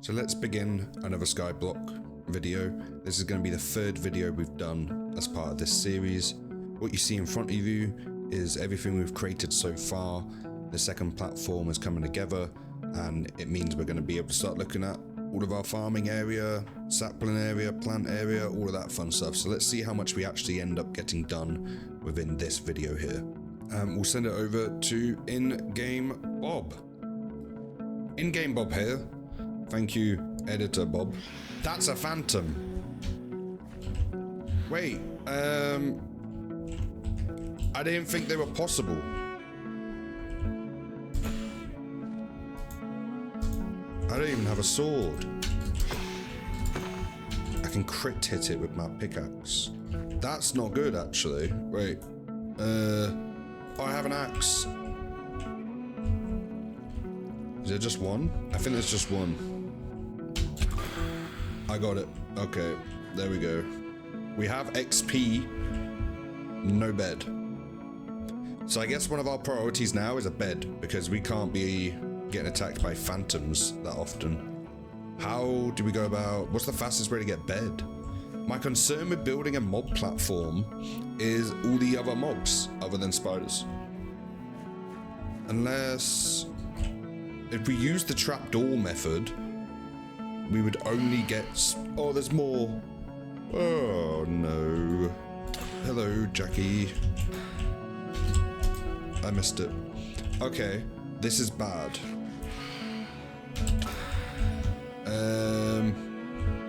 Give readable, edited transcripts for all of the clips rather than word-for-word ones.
So let's begin another Skyblock video. This is going to be the third video we've done as part of this series. What you see in front of you is everything we've created so far. The second platform is coming together, and it means we're going to be able to start looking at all of our farming area, sapling area, plant area, all of that fun stuff. So let's see how much we actually end up getting done within this video here. We'll send it over to In-Game Bob. In-Game Bob here. Thank you, Editor Bob. That's a phantom. Wait, I didn't think they were possible. I don't even have a sword. I can crit hit it with my pickaxe. That's not good, actually. Wait, I have an axe. Is there just one? I think there's just one. I got it. Okay, there we go. We have XP, no bed. So I guess one of our priorities now is a bed, because we can't be getting attacked by phantoms that often. How do we go about, what's the fastest way to get bed? My concern with building a mob platform is all the other mobs other than spiders. Unless, if we use the trapdoor method, we would only get... Oh, there's more. Oh, no. Hello, Jackie. I missed it. Okay, this is bad.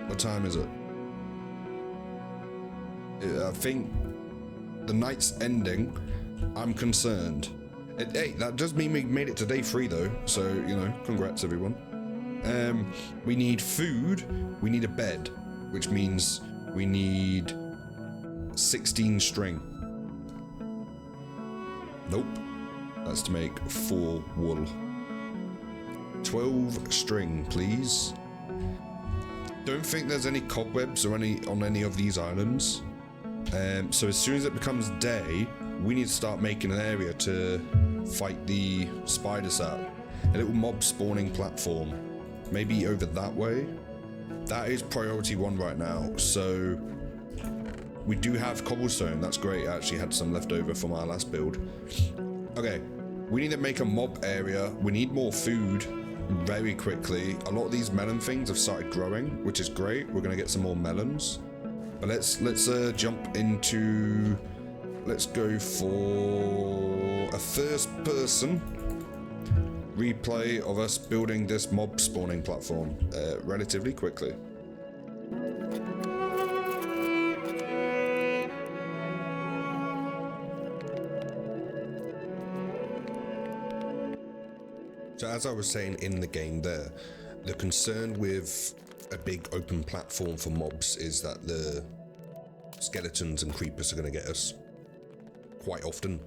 What time is it? I think the night's ending. I'm concerned. Hey, that does mean we made it to day 3 though, so, you know, congrats everyone. We need food, we need a bed, which means we need 16 string. Nope, that's to make 4 wool. 12 string, please. Don't think there's any cobwebs or on any of these islands. So as soon as it becomes day, we need to start making an area to fight the spiders at. A little mob spawning platform. Maybe over that way. That is priority 1 right now. So we do have cobblestone. That's great. I actually had some left over from our last build. Okay, we need to make a mob area. We need more food very quickly. A lot of these melon things have started growing, which is great. We're gonna get some more melons. But let's jump into, let's go for a first person replay of us building this mob spawning platform relatively quickly. So as I was saying in the game there, the concern with a big open platform for mobs is that the skeletons and creepers are going to get us quite often.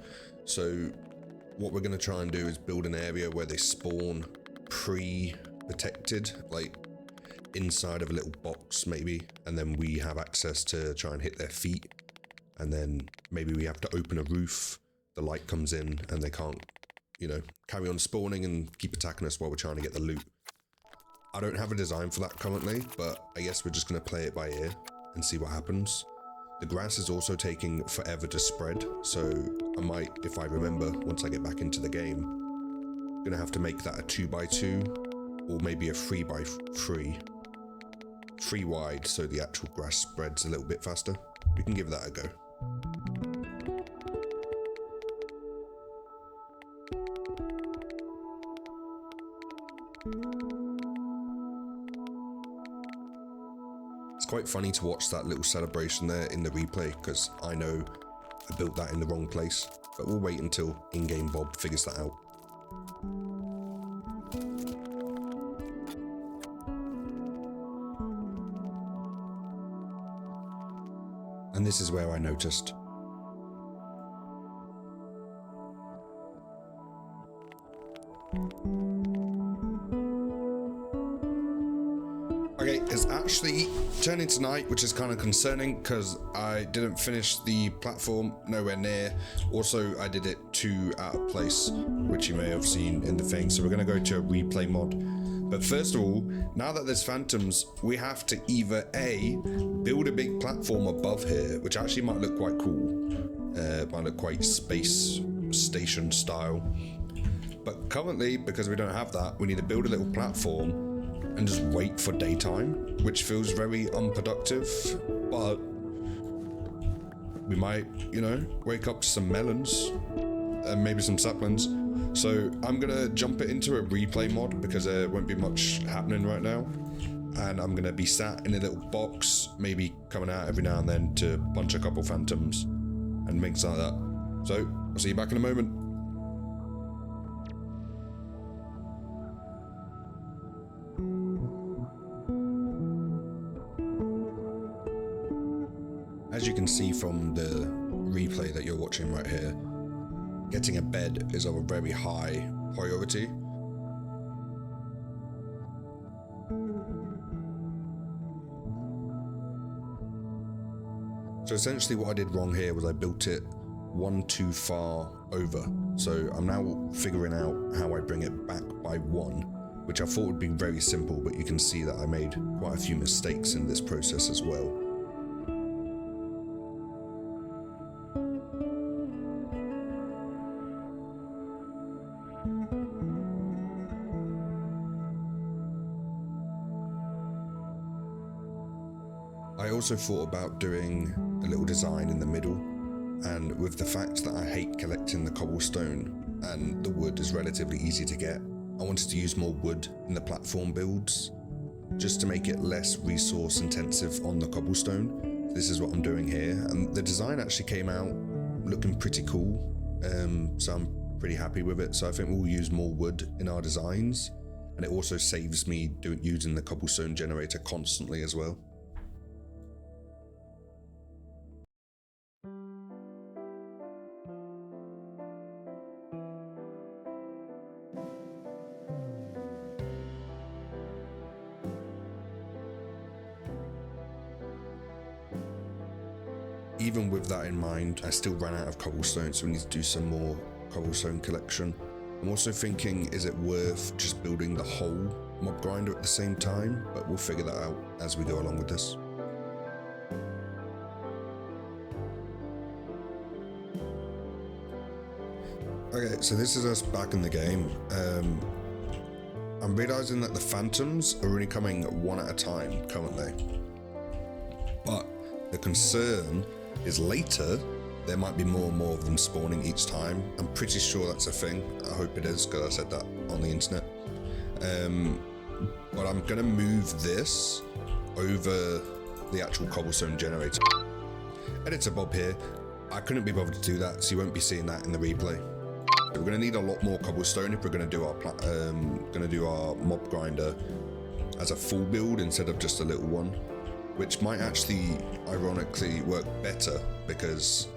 So what we're going to try and do is build an area where they spawn pre-protected, like inside of a little box maybe, and then we have access to try and hit their feet, and then maybe we have to open a roof, the light comes in and they can't, you know, carry on spawning and keep attacking us while we're trying to get the loot. I don't have a design for that currently, but I guess we're just going to play it by ear and see what happens. The grass is also taking forever to spread, so I might, if I remember, once I get back into the game, gonna have to make that a 2x2 or maybe a 3x3. 3 wide so the actual grass spreads a little bit faster. We can give that a go. It's quite funny to watch that little celebration there in the replay, because I know I built that in the wrong place, but we'll wait until In-Game Bob figures that out. And this is where I noticed. Okay, it's actually turning to night, which is kind of concerning because I didn't finish the platform, nowhere near. Also, I did it too out of place, which you may have seen in the thing. So we're going to go to a replay mod But first of all, now that there's phantoms, we have to either A, build a big platform above here, which actually might look quite cool. Might look quite space station style. But currently, because we don't have that, we need to build a little platform and just wait for daytime, which feels very unproductive. But we might, you know, wake up to some melons and maybe some saplings. So I'm gonna jump it into a replay mod because there won't be much happening right now. And I'm gonna be sat in a little box, maybe coming out every now and then to punch a couple phantoms and things like that. So I'll see you back in a moment. As you can see from the replay that you're watching right here, getting a bed is of a very high priority. So essentially what I did wrong here was I built it one too far over. So I'm now figuring out how I bring it back by one, which I thought would be very simple, but you can see that I made quite a few mistakes in this process as well. I also thought about doing a little design in the middle, and with the fact that I hate collecting the cobblestone and the wood is relatively easy to get, I wanted to use more wood in the platform builds just to make it less resource intensive on the cobblestone. This is what I'm doing here, and the design actually came out looking pretty cool, so I'm pretty happy with it. So I think we'll use more wood in our designs, and it also saves me using the cobblestone generator constantly as well. Even with that in mind, I still ran out of cobblestone, so we need to do some more cobblestone collection. I'm also thinking, is it worth just building the whole mob grinder at the same time? But we'll figure that out as we go along with this. Okay, so this is us back in the game. I'm realizing that the phantoms are only coming one at a time currently. But the concern is later there might be more and more of them spawning each time. I'm pretty sure that's a thing. I hope it is, because I said that on the internet. But I'm gonna move this over the actual cobblestone generator. Editor Bob here. I couldn't be bothered to do that, so you won't be seeing that in the replay. We're gonna need a lot more cobblestone if we're gonna do our mob grinder as a full build instead of just a little one, which might actually ironically work better, because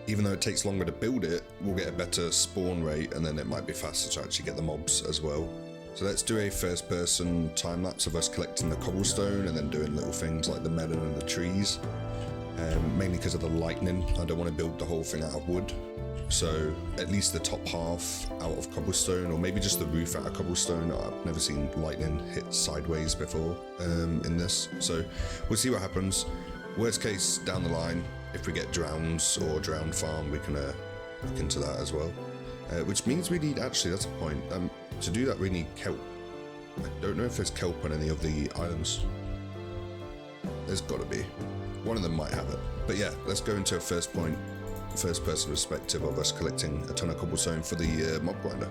even though it takes longer to build it, we'll get a better spawn rate, and then it might be faster to actually get the mobs as well. So let's do a first person time lapse of us collecting the cobblestone and then doing little things like the melon and the trees, mainly because of the lightning. I don't want to build the whole thing out of wood, so at least the top half out of cobblestone, or maybe just the roof out of cobblestone. I've never seen lightning hit sideways before in this, so we'll see what happens. Worst case down the line, if we get drowns or drowned farm, we can look into that as well, which means we need, actually that's a point, to do that we need kelp. I don't know if there's kelp on any of the islands. There's gotta be. One of them might have it, but yeah, let's go into a first person perspective of us collecting a ton of cobblestone for the mob grinder.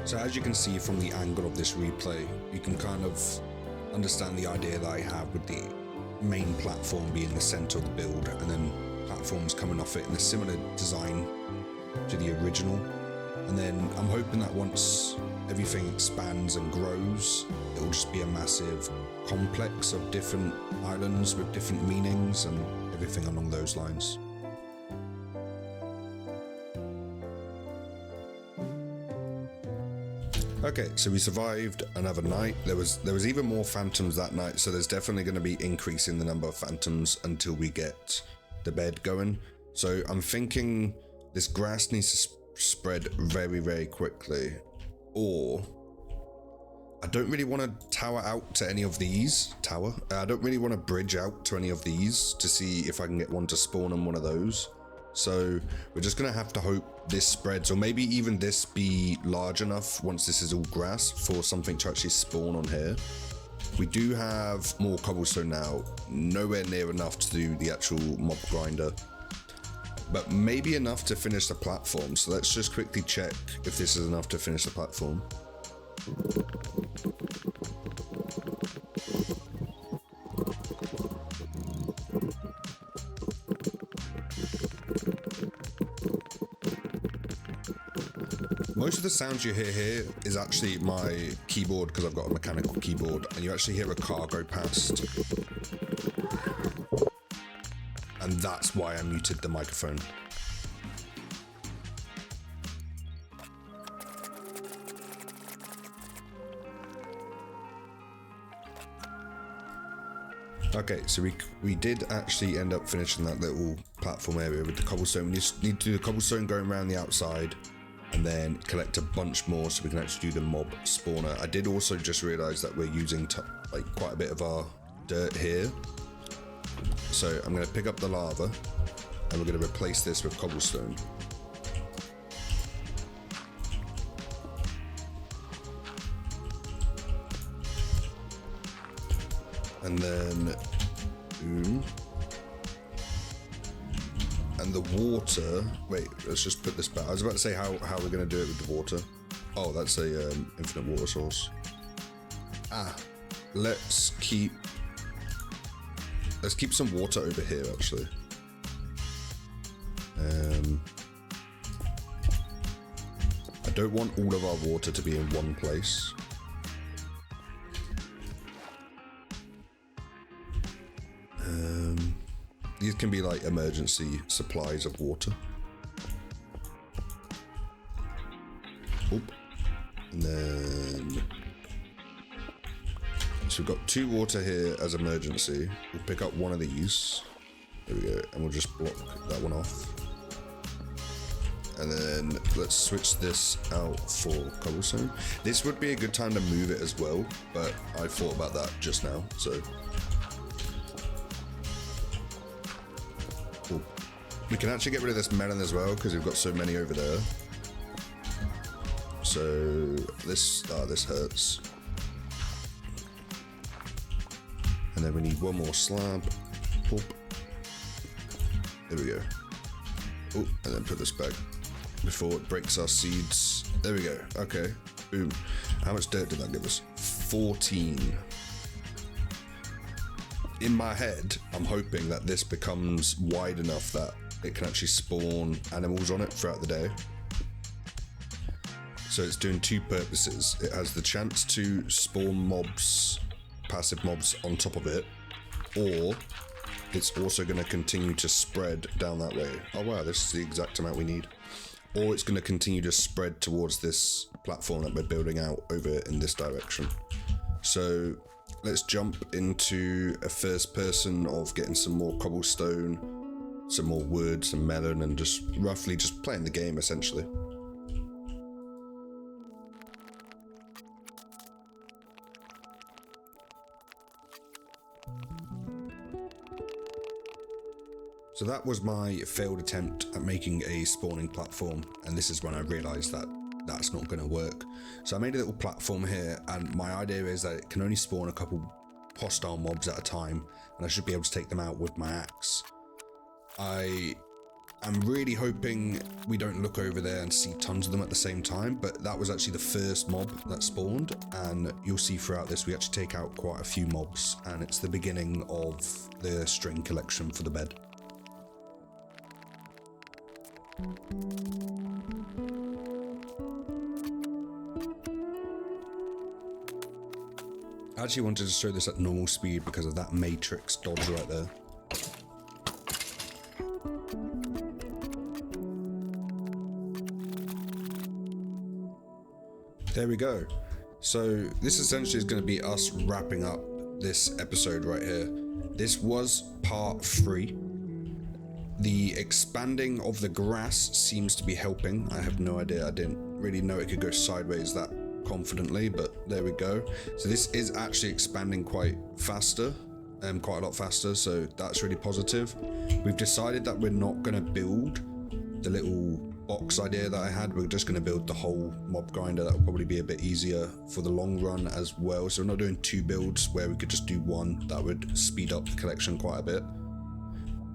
So as you can see from the angle of this replay, you can kind of understand the idea that I have with the main platform being the center of the build, and then platforms coming off it in a similar design to the original. And then I'm hoping that once everything expands and grows, it'll just be a massive complex of different islands with different meanings and everything along those lines. Okay, so we survived another night. There was even more phantoms that night, so there's definitely going to be increasing the number of phantoms until we get the bed going. So I'm thinking this grass needs to spread very, very quickly, or I don't really want to tower out to any of these. I don't really want to bridge out to any of these to see if I can get one to spawn on one of those. So we're just going to have to hope this spreads, or maybe even this be large enough once this is all grass for something to actually spawn on here. We do have more cobblestone now, nowhere near enough to do the actual mob grinder, but maybe enough to finish the platform. So let's just quickly check if this is enough to finish the platform. Most of the sounds you hear here is actually my keyboard, because I've got a mechanical keyboard, and you actually hear a car go past. And that's why I muted the microphone. Okay, so we did actually end up finishing that little platform area with the cobblestone. We just need to do the cobblestone going around the outside, and then collect a bunch more so we can actually do the mob spawner. I did also just realize that we're using like quite a bit of our dirt here. So I'm going to pick up the lava and we're going to replace this with cobblestone. And then boom. And the water, wait, let's just put this back. I was about to say how we're going to do it with the water. Oh, that's a infinite water source. Let's keep some water over here, actually. I don't want all of our water to be in one place. These can be like emergency supplies of water. Oop. And then, so we've got 2 water here as emergency. We'll pick up one of these. There we go. And we'll just block that one off. And then let's switch this out for cobblestone. This would be a good time to move it as well, but I thought about that just now, so. Cool. We can actually get rid of this melon as well because we've got so many over there. So this hurts. And then we need one more slab. Pop. There we go. Oh, and then put this back before it breaks our seeds. There we go. Okay. Boom. How much dirt did that give us? 14. In my head, I'm hoping that this becomes wide enough that it can actually spawn animals on it throughout the day. So it's doing 2 purposes. It has the chance to spawn mobs, passive mobs on top of it, or it's also going to continue to spread down that way. Oh wow, this is the exact amount we need. Or it's going to continue to spread towards this platform that we're building out over in this direction. So let's jump into a first person of getting some more cobblestone, some more wood, some melon, and just roughly just playing the game essentially. So that was my failed attempt at making a spawning platform, and this is when I realized that that's not going to work. So I made a little platform here, and my idea is that it can only spawn a couple hostile mobs at a time, and I should be able to take them out with my axe. I am really hoping we don't look over there and see tons of them at the same time, but that was actually the first mob that spawned, and you'll see throughout this we actually take out quite a few mobs, and it's the beginning of the string collection for the bed. I actually wanted to show this at normal speed because of that matrix dodge right there. There we go. So this essentially is going to be us wrapping up this episode right here. This was part 3. The expanding of the grass seems to be helping. I have no idea. I didn't really know it could go sideways that confidently, but there we go. So this is actually expanding quite a lot faster, so that's really positive. We've decided that we're not going to build the little box idea that I had. We're just going to build the whole mob grinder. That'll probably be a bit easier for the long run as well. So we're not doing 2 builds where we could just do 1. That would speed up the collection quite a bit.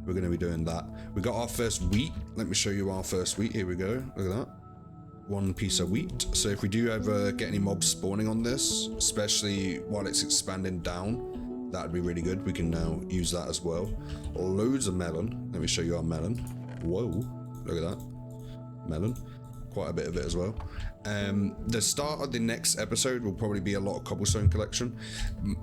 We're going to be doing that. We got our first wheat. Let me show you our first wheat. Here we go. Look at that. 1 piece of wheat. So if we do ever get any mobs spawning on this, especially while it's expanding down, that would be really good. We can now use that as well. Loads of melon. Let me show you our melon. Whoa. Look at that. Melon. Quite a bit of it as well. The start of the next episode will probably be a lot of cobblestone collection.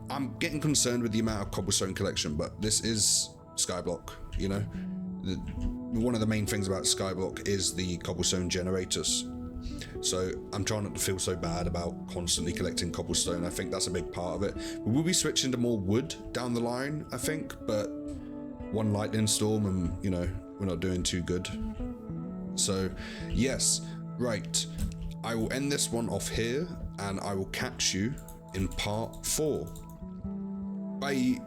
I'm getting concerned with the amount of cobblestone collection, but this is Skyblock, you know. One of the main things about Skyblock is the cobblestone generators. So I'm trying not to feel so bad about constantly collecting cobblestone. I think that's a big part of it. We will be switching to more wood down the line, I think, but one lightning storm and, you know, we're not doing too good. So, yes, right. I will end this one off here and I will catch you in part 4. Bye.